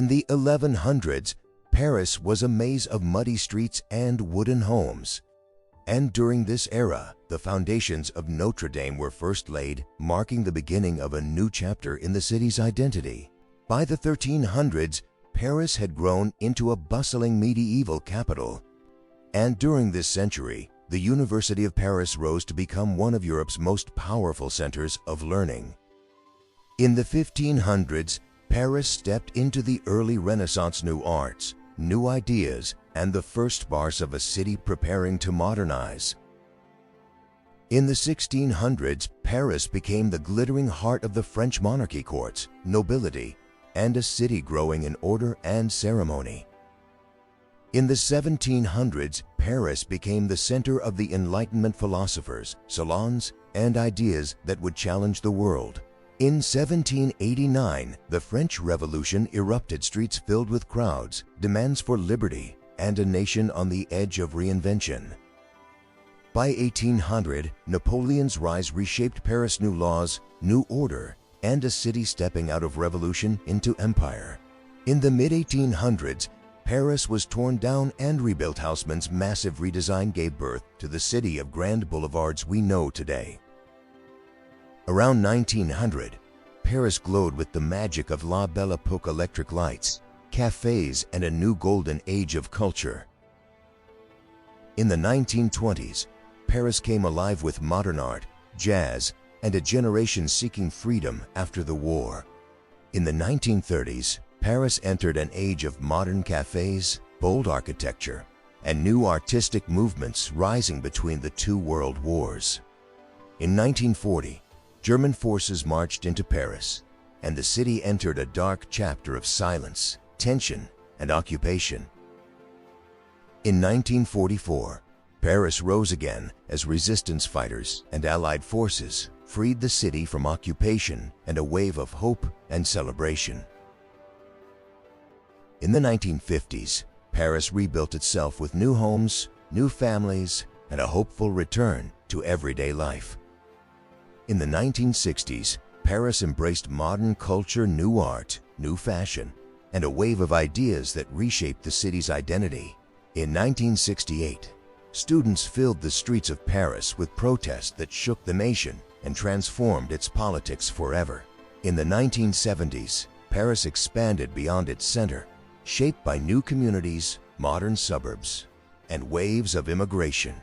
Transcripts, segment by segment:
In the 1100s, Paris was a maze of muddy streets and wooden homes. And during this era, the foundations of Notre Dame were first laid, marking the beginning of a new chapter in the city's identity. By the 1300s, Paris had grown into a bustling medieval capital. And during this century, the University of Paris rose to become one of Europe's most powerful centers of learning. In the 1500s, Paris stepped into the early Renaissance new arts, new ideas, and the first sparks of a city preparing to modernize. In the 1600s, Paris became the glittering heart of the French monarchy courts, nobility, and a city growing in order and ceremony. In the 1700s, Paris became the center of the Enlightenment philosophers, salons, and ideas that would challenge the world. In 1789, the French Revolution erupted, streets filled with crowds, demands for liberty, and a nation on the edge of reinvention. By 1800, Napoleon's rise reshaped Paris' new laws, new order, and a city stepping out of revolution into empire. In the mid-1800s, Paris was torn down and rebuilt. Haussmann's massive redesign gave birth to the city of grand boulevards we know today. Around 1900, Paris glowed with the magic of La Belle Époque, electric lights, cafes, and a new golden age of culture. In the 1920s, Paris came alive with modern art, jazz, and a generation seeking freedom after the war. In the 1930s, Paris entered an age of modern cafes, bold architecture, and new artistic movements rising between the two world wars. In 1940, German forces marched into Paris, and the city entered a dark chapter of silence, tension, and occupation. In 1944, Paris rose again as resistance fighters and Allied forces freed the city from occupation and a wave of hope and celebration. In the 1950s, Paris rebuilt itself with new homes, new families, and a hopeful return to everyday life. In the 1960s, Paris embraced modern culture, new art, new fashion, and a wave of ideas that reshaped the city's identity. In 1968, students filled the streets of Paris with protests that shook the nation and transformed its politics forever. In the 1970s, Paris expanded beyond its center, shaped by new communities, modern suburbs, and waves of immigration.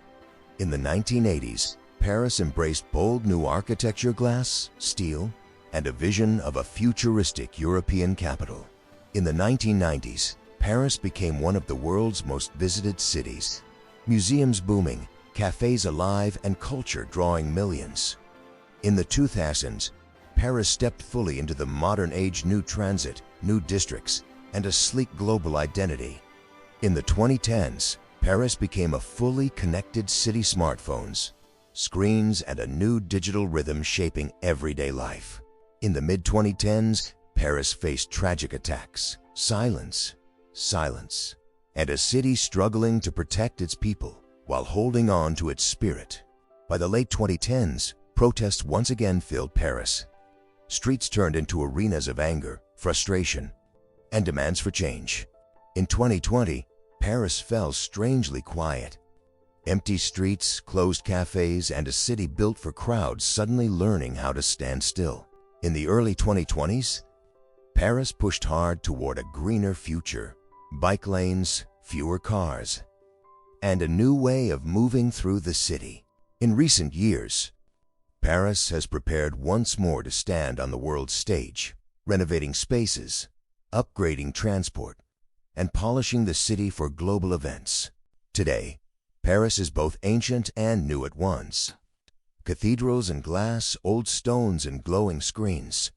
In the 1980s, Paris embraced bold new architecture, glass, steel, and a vision of a futuristic European capital. In the 1990s, Paris became one of the world's most visited cities. Museums booming, cafes alive, and culture drawing millions. In the 2000s, Paris stepped fully into the modern age, new transit, new districts, and a sleek global identity. In the 2010s, Paris became a fully connected city, smartphones, screens, and a new digital rhythm shaping everyday life. In the mid-2010s, Paris faced tragic attacks, silence, and a city struggling to protect its people while holding on to its spirit. By the late 2010s, protests once again filled Paris. Streets turned into arenas of anger, frustration, and demands for change. In 2020, Paris fell strangely quiet. Empty streets, closed cafes, and a city built for crowds suddenly learning how to stand still. In the early 2020s, Paris pushed hard toward a greener future, bike lanes, fewer cars, and a new way of moving through the city. In recent years, Paris has prepared once more to stand on the world stage, renovating spaces, upgrading transport, and polishing the city for global events. Today, Paris is both ancient and new at once. Cathedrals and glass, old stones and glowing screens,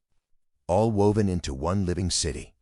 all woven into one living city.